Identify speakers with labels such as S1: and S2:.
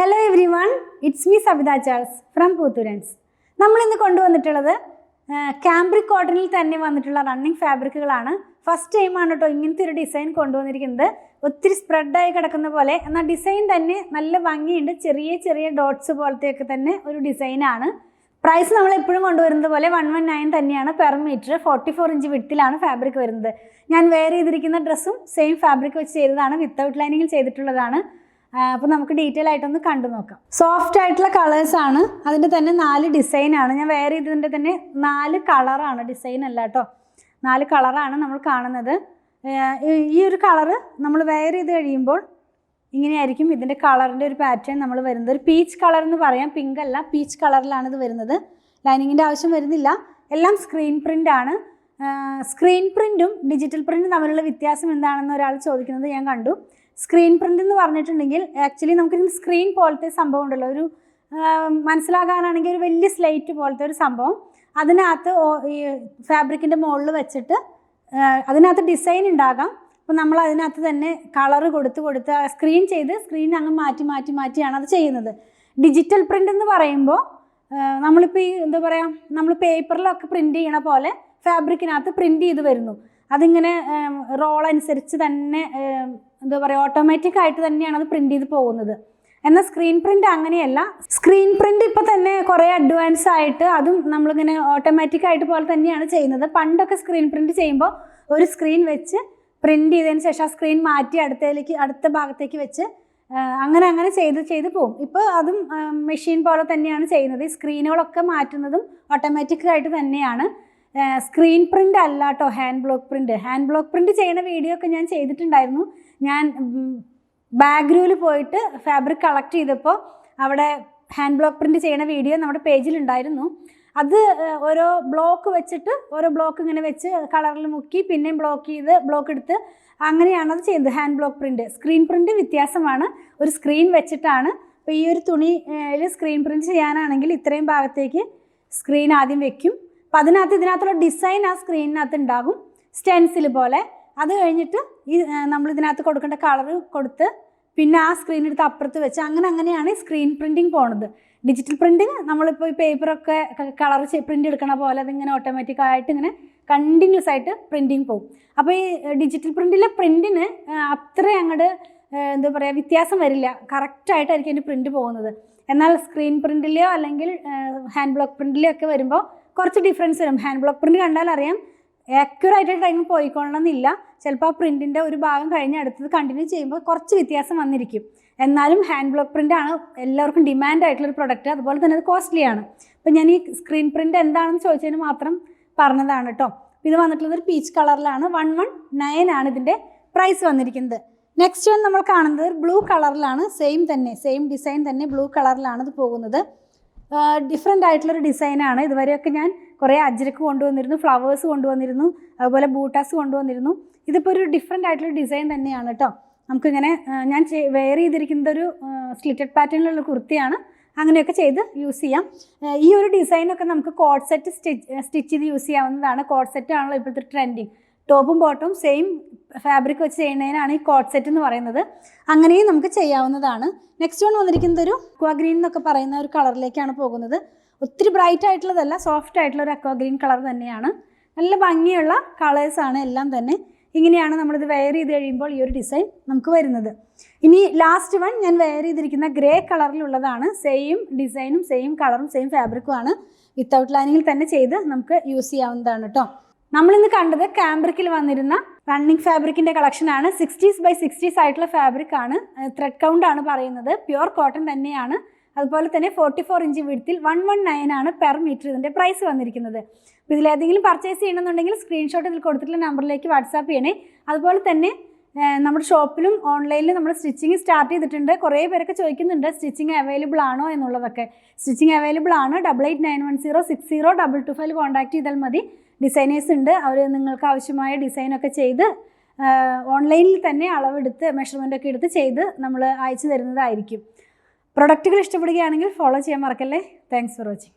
S1: Hello everyone, it's me Sabitha Charles from പൂത്തുരൻസ്. നമ്മളിന്ന് കൊണ്ടുവന്നിട്ടുള്ളത് ക്യാമ്പ്രിക് കോട്ടണിൽ തന്നെ വന്നിട്ടുള്ള റണ്ണിങ് ഫാബ്രിക്കുകളാണ്. ഫസ്റ്റ് ടൈമാണ് കേട്ടോ ഇങ്ങനത്തെ ഒരു ഡിസൈൻ കൊണ്ടുവന്നിരിക്കുന്നത്. ഒത്തിരി സ്പ്രെഡായി കിടക്കുന്ന പോലെ, എന്നാൽ ഡിസൈൻ തന്നെ നല്ല ഭംഗിയുണ്ട്. ചെറിയ ചെറിയ ഡോട്ട്സ് പോലത്തെയൊക്കെ തന്നെ ഒരു ഡിസൈനാണ്. പ്രൈസ് നമ്മൾ എപ്പോഴും കൊണ്ടുവരുന്നത് പോലെ 119 തന്നെയാണ് പെർ മീറ്റർ. 44 ഇഞ്ച് വിഡ്ത്തിലാണ് ഫാബ്രിക് വരുന്നത്. ഞാൻ വെയർ ചെയ്തിരിക്കുന്ന ഡ്രസ്സും സെയിം ഫാബ്രിക് വെച്ച് ചെയ്തതാണ്, വിത്തൗട്ട് ലൈനിങ്ങിൽ ചെയ്തിട്ടുള്ളതാണ്. അപ്പോൾ നമുക്ക് ഡീറ്റെയിൽ ആയിട്ടൊന്ന് കണ്ടു നോക്കാം. സോഫ്റ്റ് ആയിട്ടുള്ള കളേഴ്സാണ്, അതിൻ്റെ തന്നെ 4 ഡിസൈനാണ്. ഞാൻ വെയർ ചെയ്തതിൻ്റെ തന്നെ 4 കളറാണ്, ഡിസൈൻ അല്ല കേട്ടോ, 4 കളറാണ് നമ്മൾ കാണുന്നത്. ഈ ഒരു കളറ് നമ്മൾ വെയർ ചെയ്ത് കഴിയുമ്പോൾ ഇങ്ങനെയായിരിക്കും ഇതിൻ്റെ കളറിൻ്റെ ഒരു പാറ്റേൺ നമ്മൾ വരുന്നത്. ഒരു പീച്ച് കളർ എന്ന് പറയാം, പിങ്ക് അല്ല, പീച്ച് കളറിലാണ് ഇത് വരുന്നത്. ലൈനിങ്ങിൻ്റെ ആവശ്യം വരുന്നില്ല. എല്ലാം സ്ക്രീൻ പ്രിൻ്റ് ആണ്. സ്ക്രീൻ പ്രിൻറ്റും ഡിജിറ്റൽ പ്രിൻറ്റും തമ്മിലുള്ള വ്യത്യാസം എന്താണെന്ന് ഒരാൾ ചോദിക്കുന്നത് ഞാൻ കണ്ടു. സ്ക്രീൻ പ്രിൻ്റ് എന്ന് പറഞ്ഞിട്ടുണ്ടെങ്കിൽ ആക്ച്വലി നമുക്കിതിന് സ്ക്രീൻ പോലത്തെ സംഭവം ഉണ്ടല്ലോ, ഒരു മനസ്സിലാകാനാണെങ്കിൽ ഒരു വലിയ സ്ലേറ്റ് പോലത്തെ ഒരു സംഭവം, അതിനകത്ത് ഈ ഫാബ്രിക്കിൻ്റെ മുകളിൽ വെച്ചിട്ട് അതിനകത്ത് ഡിസൈൻ ഉണ്ടാകാം. അപ്പോൾ നമ്മൾ അതിനകത്ത് തന്നെ കളറ് കൊടുത്ത് സ്ക്രീൻ ചെയ്ത് സ്ക്രീൻ അങ്ങ് മാറ്റിയാണ് അത് ചെയ്യുന്നത്. ഡിജിറ്റൽ പ്രിൻ്റ് എന്ന് പറയുമ്പോൾ നമ്മളിപ്പോൾ ഈ എന്താ പറയുക, നമ്മൾ പേപ്പറിലൊക്കെ പ്രിൻ്റ് ചെയ്യണ പോലെ ഫാബ്രിക്കിനകത്ത് പ്രിൻ്റ് ചെയ്ത് വരുന്നു. അതിങ്ങനെ റോൾ അനുസരിച്ച് തന്നെ എന്താ പറയുക, ഓട്ടോമാറ്റിക് ആയിട്ട് തന്നെയാണ് അത് പ്രിൻ്റ് ചെയ്ത് പോകുന്നത്. എന്നാൽ സ്ക്രീൻ പ്രിൻ്റ് അങ്ങനെയല്ല. സ്ക്രീൻ പ്രിൻ്റ് ഇപ്പോൾ തന്നെ കുറേ അഡ്വാൻസ് ആയിട്ട് അതും നമ്മളിങ്ങനെ ഓട്ടോമാറ്റിക് ആയിട്ട് പോലെ തന്നെയാണ് ചെയ്യുന്നത്. പണ്ടൊക്കെ സ്ക്രീൻ പ്രിൻ്റ് ചെയ്യുമ്പോൾ ഒരു സ്ക്രീൻ വെച്ച് പ്രിൻ്റ് ചെയ്തതിന് ശേഷം ആ സ്ക്രീൻ മാറ്റി അടുത്ത ഭാഗത്തേക്ക് വെച്ച് അങ്ങനെ ചെയ്ത് പോകും. ഇപ്പോൾ അതും മെഷീൻ പോലെ തന്നെയാണ് ചെയ്യുന്നത്. ഈ സ്ക്രീനുകളൊക്കെ മാറ്റുന്നതും ഓട്ടോമാറ്റിക് ആയിട്ട് തന്നെയാണ്. സ്ക്രീൻ പ്രിൻ്റ് അല്ല കേട്ടോ hand block print. Hand block print ചെയ്യുന്ന വീഡിയോ ഒക്കെ ഞാൻ ചെയ്തിട്ടുണ്ടായിരുന്നു. ഞാൻ ബാഗ്രൂവിൽ പോയിട്ട് ഫാബ്രിക് കളക്ട് ചെയ്തപ്പോൾ അവിടെ ഹാൻഡ് ബ്ലോക്ക് പ്രിൻ്റ് ചെയ്യുന്ന വീഡിയോ നമ്മുടെ പേജിലുണ്ടായിരുന്നു. അത് ഓരോ ബ്ലോക്ക് വെച്ചിട്ട് ഓരോ ബ്ലോക്ക് ഇങ്ങനെ വെച്ച് കളറിൽ മുക്കി പിന്നെയും ബ്ലോക്ക് എടുത്ത് അങ്ങനെയാണത് ചെയ്യുന്നത് hand block print. Screen print വ്യത്യാസമാണ്, ഒരു സ്ക്രീൻ വെച്ചിട്ടാണ്. അപ്പോൾ ഈ ഒരു തുണിയിൽ സ്ക്രീൻ പ്രിൻ്റ് ചെയ്യാനാണെങ്കിൽ ഇത്രയും ഭാഗത്തേക്ക് സ്ക്രീൻ ആദ്യം വെക്കും. അപ്പോൾ ഇതിനകത്തുള്ള ഡിസൈൻ ആ സ്ക്രീനിനകത്ത് ഉണ്ടാകും, സ്റ്റെൻസിൽ പോലെ. അത് കഴിഞ്ഞിട്ട് ഈ നമ്മളിതിനകത്ത് കൊടുക്കേണ്ട കളറ് കൊടുത്ത് പിന്നെ ആ സ്ക്രീൻ എടുത്ത് അപ്പുറത്ത് വെച്ച് അങ്ങനെയാണ് സ്ക്രീൻ പ്രിൻറ്റിങ് പോണത്. ഡിജിറ്റൽ പ്രിൻറ്റിങ് നമ്മളിപ്പോൾ ഈ പേപ്പറൊക്കെ കളർ പ്രിൻ്റ് എടുക്കണ പോലെ അതിങ്ങനെ ഓട്ടോമാറ്റിക്കായിട്ട് ഇങ്ങനെ കണ്ടിന്യൂസ് ആയിട്ട് പ്രിൻറ്റിങ് പോകും. അപ്പോൾ ഈ ഡിജിറ്റൽ പ്രിൻറ്റിലെ പ്രിൻറ്റിന് അത്ര അങ്ങോട്ട് എന്താ പറയുക വ്യത്യാസം വരില്ല, കറക്റ്റായിട്ടായിരിക്കും അതിൻ്റെ പ്രിൻറ്റ് പോകുന്നത്. എന്നാൽ സ്ക്രീൻ പ്രിൻറ്റിലെയോ അല്ലെങ്കിൽ ഹാൻഡ് ബ്ലോക്ക് പ്രിൻറ്റിലെയോ ഒക്കെ വരുമ്പോൾ കുറച്ച് ഡിഫറൻസ് വരും. ഹാൻഡ് ബ്ലോക്ക് പ്രിൻറ്റ് കണ്ടാൽ അറിയാം ആക്യുറേറ്റായിട്ട് അതിന് പോയിക്കൊള്ളണമെന്നില്ല. ചിലപ്പോൾ ആ പ്രിൻറ്റിൻ്റെ ഒരു ഭാഗം കഴിഞ്ഞ് അടുത്തത് കണ്ടിന്യൂ ചെയ്യുമ്പോൾ കുറച്ച് വ്യത്യാസം വന്നിരിക്കും. എന്നാലും ഹാൻഡ് ബ്ലോക്ക് പ്രിൻ്റ് ആണ് എല്ലാവർക്കും ഡിമാൻഡ് ആയിട്ടുള്ളൊരു പ്രൊഡക്റ്റ്. അതുപോലെ തന്നെ അത് കോസ്റ്റ്ലിയാണ്. അപ്പോൾ ഞാൻ ഈ സ്ക്രീൻ പ്രിൻ്റ് എന്താണെന്ന് ചോദിച്ചതിന് മാത്രം പറഞ്ഞതാണ് കേട്ടോ. ഇത് വന്നിട്ടുള്ളത് ഒരു പീച്ച് കളറിലാണ്. 119 ആണ് ഇതിൻ്റെ പ്രൈസ് വന്നിരിക്കുന്നത്. നെക്സ്റ്റ് വൺ നമ്മൾ കാണുന്നത് ബ്ലൂ കളറിലാണ്. സെയിം ഡിസൈൻ തന്നെ ബ്ലൂ കളറിലാണ് ഇത് പോകുന്നത്. ഡിഫറെൻ്റ് ആയിട്ടുള്ളൊരു ഡിസൈനാണ്. ഇതുവരെയൊക്കെ ഞാൻ കുറേ അജ്രക്ക് കൊണ്ടുവന്നിരുന്നു, ഫ്ലവേഴ്സ് കൊണ്ടുവന്നിരുന്നു, അതുപോലെ ബൂട്ടാസ് കൊണ്ടുവന്നിരുന്നു. ഇതിപ്പോൾ ഒരു ഡിഫറെൻ്റ് ആയിട്ടുള്ള ഡിസൈൻ തന്നെയാണ് കേട്ടോ. നമുക്കിങ്ങനെ ഞാൻ വെയർ ചെയ്തിരിക്കുന്നത് ഒരു സ്ലിറ്റഡ് പാറ്റേണിലുള്ള കുർത്തിയാണ്. അങ്ങനെയൊക്കെ ചെയ്ത് യൂസ് ചെയ്യാം. ഈ ഒരു ഡിസൈനൊക്കെ നമുക്ക് കോഡ് സെറ്റ് സ്റ്റിച്ച് ചെയ്ത് യൂസ് ചെയ്യാവുന്നതാണ്. കോഡ് സെറ്റ് ആണല്ലോ ഇപ്പോഴത്തെ ട്രെൻഡിങ്. ടോപ്പും ബോട്ടും സെയിം ഫാബ്രിക് വെച്ച് ചെയ്യുന്നതിനാണ് ഈ കോഡ് സെറ്റ് എന്ന് പറയുന്നത്. അങ്ങനെയും നമുക്ക് ചെയ്യാവുന്നതാണ്. നെക്സ്റ്റ് വൺ വന്നിരിക്കുന്നത് ഒരു അക്വാ ഗ്രീൻ എന്നൊക്കെ പറയുന്ന ഒരു കളറിലേക്കാണ് പോകുന്നത്. ഒത്തിരി ബ്രൈറ്റ് ആയിട്ടുള്ളതല്ല, സോഫ്റ്റ് ആയിട്ടുള്ള ഒരു അക്വാ ഗ്രീൻ കളർ തന്നെയാണ്. നല്ല ഭംഗിയുള്ള കളേഴ്സാണ് എല്ലാം തന്നെ. ഇങ്ങനെയാണ് നമ്മളിത് വെയർ ചെയ്ത് കഴിയുമ്പോൾ ഈ ഒരു ഡിസൈൻ നമുക്ക് വരുന്നത്. ഇനി ലാസ്റ്റ് വൺ ഞാൻ വെയർ ചെയ്തിരിക്കുന്ന ഗ്രേ കളറിലുള്ളതാണ്. സെയിം ഡിസൈനും സെയിം കളറും സെയിം ഫാബ്രിക്കുമാണ്. വിത്തൗട്ട് ലൈനിങ്ങിൽ തന്നെ ചെയ്ത് നമുക്ക് യൂസ് ചെയ്യാവുന്നതാണ് കേട്ടോ. നമ്മളിന്ന് കണ്ടത് ക്യാമ്പ്രിക്കിൽ വന്നിരുന്ന റണ്ണിങ് ഫാബ്രിക്കിൻ്റെ കളക്ഷനാണ്. 60s by 60s ആയിട്ടുള്ള ഫാബ്രിക് ആണ്. ത്രെഡ് കൗണ്ട് ആണ് പറയുന്നത്. പ്യുവർ കോട്ടൺ തന്നെയാണ്. അതുപോലെ തന്നെ 44 ഇഞ്ച് വിഡ്ത്തിൽ 119 ആണ് പെർ മീറ്റർ ഇതിൻ്റെ പ്രൈസ് വന്നിരിക്കുന്നത്. അപ്പോൾ ഇതിലേതെങ്കിലും പർച്ചേസ് ചെയ്യണമെന്നുണ്ടെങ്കിൽ സ്ക്രീൻഷോട്ട് ഇതിൽ കൊടുത്തിട്ടുള്ള നമ്പറിലേക്ക് വാട്സാപ്പ് ചെയ്യണേ. അതുപോലെ തന്നെ നമ്മുടെ ഷോപ്പിലും ഓൺലൈനിലും നമ്മൾ സ്റ്റിച്ചിങ് സ്റ്റാർട്ട് ചെയ്തിട്ടുണ്ട്. കുറേ പേരൊക്കെ ചോദിക്കുന്നുണ്ട് സ്റ്റിച്ചിങ് അവൈലബിൾ ആണോ എന്നുള്ളതൊക്കെ. സ്റ്റിച്ചിങ് അവൈലബിൾ ആണ്. 8891060225 കോൺടാക്ട് ചെയ്താൽ മതി. ഡിസൈനേഴ്സ് ഉണ്ട്, അവർ നിങ്ങൾക്ക് ആവശ്യമായ ഡിസൈനൊക്കെ ചെയ്ത് ഓൺലൈനിൽ തന്നെ അളവെടുത്ത് മെഷർമെൻ്റൊക്കെ എടുത്ത് ചെയ്ത് നമ്മൾ അയച്ചു തരുന്നതായിരിക്കും. പ്രൊഡക്റ്റുകൾ ഇഷ്ടപ്പെടുകയാണെങ്കിൽ ഫോളോ ചെയ്യാൻ മറക്കല്ലേ. Thanks for watching.